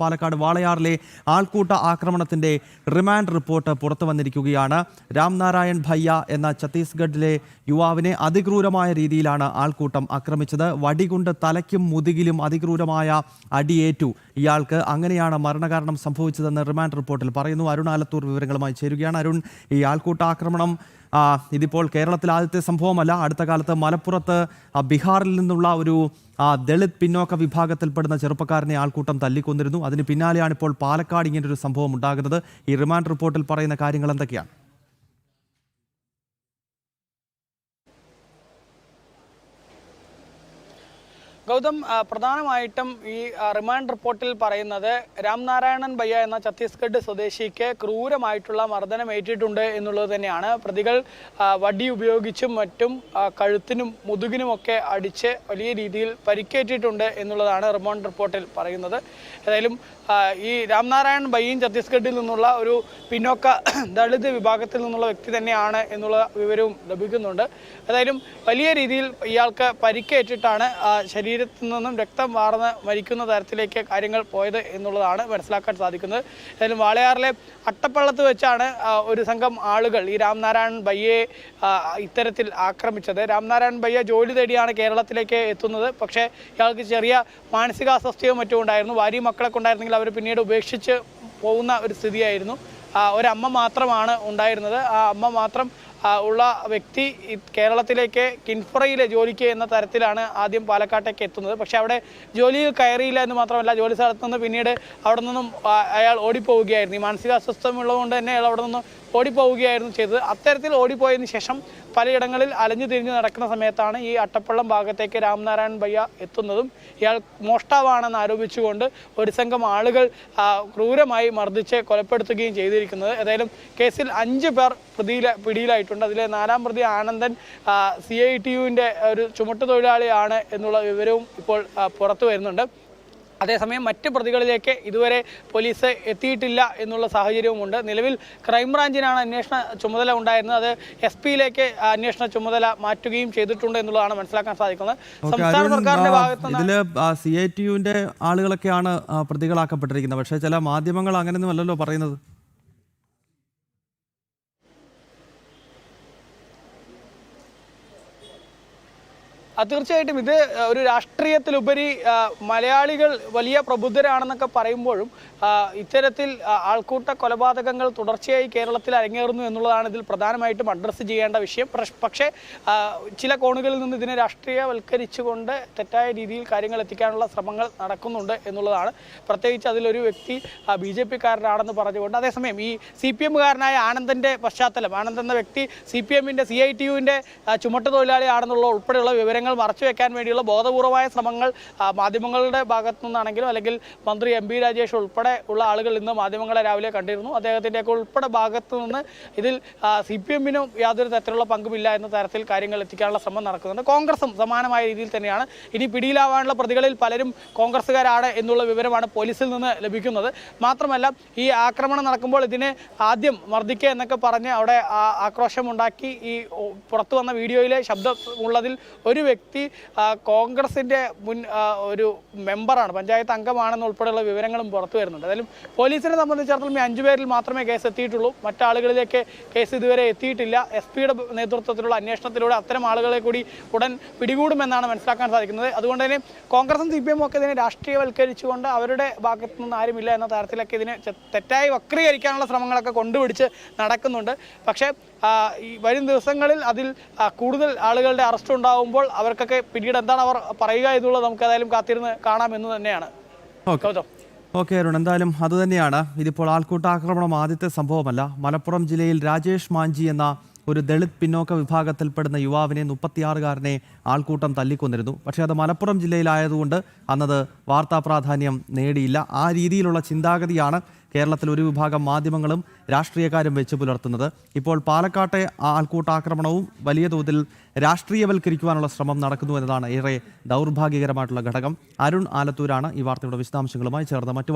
പാലക്കാട് വാളയാറിലെ ആൾക്കൂട്ട ആക്രമണത്തിന്റെ remand report പുറത്തു വന്നിരിക്കുകയാണ്. രാംനാരായൺ ഭയ്യ എന്ന ഛത്തീസ്ഗഡിലെ യുവാവിനെ അതിക്രൂരമായ രീതിയിലാണ് ആൾക്കൂട്ടം ആക്രമിച്ചത്. വടികൊണ്ട് തലയ്ക്കും മുതുകിലും അതിക്രൂരമായ അടിയേറ്റു ഇയാൾക്ക്. അങ്ങനെയാണ് മരണകാരണം സംഭവിച്ചതെന്ന് റിമാൻഡ് റിപ്പോർട്ടിൽ പറയുന്നു. അരുൺ ആലത്തൂർ വിവരങ്ങളുമായി ചേരുകയാണ്. അരുൺ, ഈ ആൾക്കൂട്ട ആക്രമണം ഇതിപ്പോൾ കേരളത്തിൽ ആദ്യത്തെ സംഭവമല്ല. അടുത്ത കാലത്ത് മലപ്പുറത്ത് ബീഹാറിൽ നിന്നുള്ള ഒരു ദളിത് പിന്നോക്ക വിഭാഗത്തിൽപ്പെടുന്ന ചെറുപ്പക്കാരനെ ആൾക്കൂട്ടം തല്ലിക്കൊന്നിരുന്നു. അതിന് പിന്നാലെയാണ് ഇപ്പോൾ പാലക്കാട് ഇങ്ങനൊരു സംഭവം ഉണ്ടാകുന്നത്. ഈ റിമാൻഡ് റിപ്പോർട്ടിൽ പറയുന്ന കാര്യങ്ങൾ എന്തൊക്കെയാണ്? ഗൗതം, പ്രധാനമായിട്ടും ഈ റിമാൻഡ് റിപ്പോർട്ടിൽ പറയുന്നത് രാംനാരായണൻ ഭയ്യ എന്ന ഛത്തീസ്ഗഡ് സ്വദേശിക്ക് ക്രൂരമായിട്ടുള്ള മർദ്ദനം ഏറ്റിട്ടുണ്ട് എന്നുള്ളത് തന്നെയാണ്. പ്രതികൾ വടി ഉപയോഗിച്ചും മറ്റും കഴുത്തിനും മുതുകിനുമൊക്കെ അടിച്ച് വലിയ രീതിയിൽ പരിക്കേറ്റിട്ടുണ്ട് എന്നുള്ളതാണ് റിമാൻഡ് റിപ്പോർട്ടിൽ പറയുന്നത്. ഏതായാലും ഈ രാംനാരായൺ ഭയ്യയും ഛത്തീസ്ഗഡിൽ നിന്നുള്ള ഒരു പിന്നോക്ക ദളിത് വിഭാഗത്തിൽ നിന്നുള്ള വ്യക്തി തന്നെയാണ് എന്നുള്ള വിവരവും ലഭിക്കുന്നുണ്ട്. ഏതായാലും വലിയ രീതിയിൽ ഇയാൾക്ക് പരിക്കേറ്റിട്ടാണ് ശരീരത്തിൽ നിന്നും രക്തം വാർന്ന് മരിക്കുന്ന തരത്തിലേക്ക് കാര്യങ്ങൾ പോയത് എന്നുള്ളതാണ് മനസ്സിലാക്കാൻ സാധിക്കുന്നത്. ഏതായാലും വാളയാറിലെ അട്ടപ്പള്ളത്ത് വെച്ചാണ് ഒരു സംഘം ആളുകൾ ഈ രാംനാരായൺ ഭയ്യയെ ഇത്തരത്തിൽ ആക്രമിച്ചത്. രാംനാരായൺ ഭയ്യ ജോലി തേടിയാണ് കേരളത്തിലേക്ക് എത്തുന്നത്. പക്ഷേ ഇയാൾക്ക് ചെറിയ മാനസികാസ്വസ്ഥയും മറ്റും ഉണ്ടായിരുന്നു. ഭാര്യ മക്കളൊക്കെ ഉണ്ടായിരുന്നെങ്കിൽ അവർ പിന്നീട് ഉപേക്ഷിച്ച് പോകുന്ന ഒരു സ്ഥിതിയായിരുന്നു. ഒരമ്മ മാത്രമാണ് ഉണ്ടായിരുന്നത്. ആ അമ്മ മാത്രം ഉള്ള വ്യക്തി കേരളത്തിലേക്ക് കിൻഫ്രയിലെ ജോലിക്ക് എന്ന തരത്തിലാണ് ആദ്യം പാലക്കാട്ടേക്ക് എത്തുന്നത്. പക്ഷെ അവിടെ ജോലിയിൽ കയറിയില്ല എന്ന് മാത്രമല്ല, ജോലി സ്ഥലത്ത് നിന്ന് പിന്നീട് അവിടെ നിന്നും അയാൾ ഓടിപ്പോവുകയായിരുന്നു. ഈ മാനസികാസ്വസ്ഥമുള്ളതുകൊണ്ട് തന്നെ അയാൾ അവിടെ നിന്ന് ഓടിപ്പോവുകയായിരുന്നു ചെയ്തത്. അത്തരത്തിൽ ഓടിപ്പോയതിന് ശേഷം പലയിടങ്ങളിൽ അലഞ്ഞു തിരിഞ്ഞ് നടക്കുന്ന സമയത്താണ് ഈ അട്ടപ്പള്ളം ഭാഗത്തേക്ക് രാംനാരായൺ ഭയ്യ എത്തുന്നതും ഇയാൾ മോഷ്ടാവാണെന്ന് ആരോപിച്ചുകൊണ്ട് ഒരു സംഘം ആളുകൾ ക്രൂരമായി മർദ്ദിച്ച് കൊലപ്പെടുത്തുകയും ചെയ്തിരിക്കുന്നത്. ഏതായാലും കേസിൽ 5 പേർ പിടിയിലായിട്ടുണ്ട്. അതിലെ 4ാം പ്രതി ആനന്ദൻ CITUവിൻ്റെ ഒരു ചുമട്ടുതൊഴിലാളിയാണ് എന്നുള്ള വിവരവും ഇപ്പോൾ പുറത്തു വരുന്നുണ്ട്. അതേസമയം മറ്റ് പ്രതികളിലേക്ക് ഇതുവരെ പോലീസ് എത്തിയിട്ടില്ല എന്നുള്ള സാഹചര്യവുമുണ്ട്. നിലവിൽ ക്രൈംബ്രാഞ്ചിനാണ് അന്വേഷണ ചുമതല ഉണ്ടായിരുന്നത്. അത് SP-യിലേക്ക് അന്വേഷണ ചുമതല മാറ്റുകയും ചെയ്തിട്ടുണ്ട് എന്നുള്ളതാണ് മനസ്സിലാക്കാൻ സാധിക്കുന്നത്. സംസ്ഥാന സർക്കാരിന്റെ ഭാഗത്ത് ഇതില് CITUവിന്റെ ആളുകളൊക്കെയാണ് പ്രതികളാക്കപ്പെട്ടിരിക്കുന്നത്. പക്ഷേ ചില മാധ്യമങ്ങൾ അങ്ങനെയൊന്നും അല്ലല്ലോ പറയുന്നത്. തീർച്ചയായിട്ടും ഇത് ഒരു രാഷ്ട്രീയത്തിലുപരി മലയാളികൾ വലിയ പ്രബുദ്ധരാണെന്നൊക്കെ പറയുമ്പോഴും ഇത്തരത്തിൽ ആൾക്കൂട്ട കൊലപാതകങ്ങൾ തുടർച്ചയായി കേരളത്തിൽ അരങ്ങേറുന്നു എന്നുള്ളതാണ് ഇതിൽ പ്രധാനമായിട്ടും അഡ്രസ്സ് ചെയ്യേണ്ട വിഷയം. പക്ഷേ ചില കോണുകളിൽ നിന്ന് ഇതിനെ രാഷ്ട്രീയവൽക്കരിച്ചുകൊണ്ട് തെറ്റായ രീതിയിൽ കാര്യങ്ങൾ എത്തിക്കാനുള്ള ശ്രമങ്ങൾ നടക്കുന്നുണ്ട് എന്നുള്ളതാണ്. പ്രത്യേകിച്ച് അതിലൊരു വ്യക്തി BJP-കാരനാണെന്ന് പറഞ്ഞുകൊണ്ട്, അതേസമയം ഈ CPM-കാരനായ ആനന്ദൻ്റെ പശ്ചാത്തലം, ആനന്ദ് എന്ന വ്യക്തി CPM-ന്റെ CITUവിൻ്റെ ചുമട്ടുതൊഴിലാളിയാണെന്നുള്ള ഉൾപ്പെടെയുള്ള വിവരങ്ങൾ മറച്ചു വെക്കാൻ വേണ്ടിയുള്ള ബോധപൂർവമായ ശ്രമങ്ങൾ മാധ്യമങ്ങളുടെ ഭാഗത്തു നിന്നാണെങ്കിലും അല്ലെങ്കിൽ മന്ത്രി MP രാജേഷ് ഉൾപ്പെടെ ഉള്ള ആളുകൾ ഇന്ന് മാധ്യമങ്ങളെ രാവിലെ കണ്ടിരുന്നു. അദ്ദേഹത്തിൻ്റെയൊക്കെ ഉൾപ്പെടെ ഭാഗത്തു നിന്ന് ഇതിൽ CPM-നും യാതൊരു തരത്തിലുള്ള പങ്കുമില്ല എന്ന തരത്തിൽ കാര്യങ്ങൾ എത്തിക്കാനുള്ള ശ്രമം നടക്കുന്നുണ്ട്. കോൺഗ്രസും സമാനമായ രീതിയിൽ തന്നെയാണ്. ഇനി പിടിയിലാവാനുള്ള പ്രതികളിൽ പലരും കോൺഗ്രസ്സുകാരാണ് എന്നുള്ള വിവരമാണ് പോലീസിൽ നിന്ന് ലഭിക്കുന്നത്. മാത്രമല്ല, ഈ ആക്രമണം നടക്കുമ്പോൾ ഇതിനെ ആദ്യം മർദ്ദിക്കുക എന്നൊക്കെ പറഞ്ഞ് അവിടെ ആക്രോശമുണ്ടാക്കി ഈ പുറത്തു വന്ന വീഡിയോയിലെ ശബ്ദമുള്ളതിൽ ഒരു വ്യക്തി കോൺഗ്രസിൻ്റെ ഒരു മെമ്പറാണ്, പഞ്ചായത്ത് അംഗമാണെന്ന് ഉൾപ്പെടെയുള്ള വിവരങ്ങളും പുറത്തു വരുന്നുണ്ട്. ഏതായാലും പോലീസിനെ സംബന്ധിച്ചിടത്തോളം ഈ 5 പേരിൽ മാത്രമേ കേസ് എത്തിയിട്ടുള്ളൂ. മറ്റാളുകളിലേക്ക് കേസ് ഇതുവരെ എത്തിയിട്ടില്ല. SP-യുടെ നേതൃത്വത്തിലുള്ള അന്വേഷണത്തിലൂടെ അത്തരം ആളുകളെ കൂടി ഉടൻ പിടികൂടുമെന്നാണ് മനസ്സിലാക്കാൻ സാധിക്കുന്നത്. അതുകൊണ്ട് തന്നെ കോൺഗ്രസും CPM ഒക്കെ ഇതിനെ രാഷ്ട്രീയവൽക്കരിച്ചുകൊണ്ട് അവരുടെ ഭാഗത്തു നിന്ന് ആരുമില്ല എന്ന തരത്തിലൊക്കെ ഇതിനെ തെറ്റായി വക്രീകരിക്കാനുള്ള ശ്രമങ്ങളൊക്കെ കൊണ്ടുപിടിച്ച് നടക്കുന്നുണ്ട്. പക്ഷേ ഈ വരും ദിവസങ്ങളിൽ അതിൽ കൂടുതൽ ആളുകളുടെ അറസ്റ്റ് ഉണ്ടാകുമ്പോൾ അവർക്കൊക്കെ പിന്നീട് എന്താണ് അവർ പറയുക എന്നുള്ളത് നമുക്ക് ഏതായാലും കാത്തിരുന്ന് കാണാമെന്ന് തന്നെയാണ്. ഓക്കെ അരുൺ, എന്തായാലും അതുതന്നെയാണ്. ഇതിപ്പോൾ ആൾക്കൂട്ടാക്രമണം ആദ്യത്തെ സംഭവമല്ല. മലപ്പുറം ജില്ലയിൽ രാജേഷ് മാഞ്ചി എന്ന ഒരു ദളിത് പിന്നോക്ക വിഭാഗത്തിൽപ്പെടുന്ന യുവാവിനെ 36-കാരനെ ആൾക്കൂട്ടം തല്ലിക്കൊന്നിരുന്നു. പക്ഷേ അത് മലപ്പുറം ജില്ലയിലായതുകൊണ്ട് അന്നത് വാർത്താ പ്രാധാന്യം നേടിയില്ല. ആ രീതിയിലുള്ള ചിന്താഗതിയാണ് കേരളത്തിൽ ഒരു വിഭാഗം മാധ്യമങ്ങളും രാഷ്ട്രീയക്കാരും വെച്ച് പുലർത്തുന്നത്. ഇപ്പോൾ പാലക്കാട്ടെ ആൾക്കൂട്ടാക്രമണവും വലിയ തോതിൽ രാഷ്ട്രീയവൽക്കരിക്കുവാനുള്ള ശ്രമം നടക്കുന്നു എന്നതാണ് ഏറെ ദൗർഭാഗ്യകരമായിട്ടുള്ള ഘടകം. അരുൺ ആലത്തൂരാണ് ഈ വാർത്തയുടെ വിശദാംശങ്ങളുമായി ചേർന്ന് മറ്റു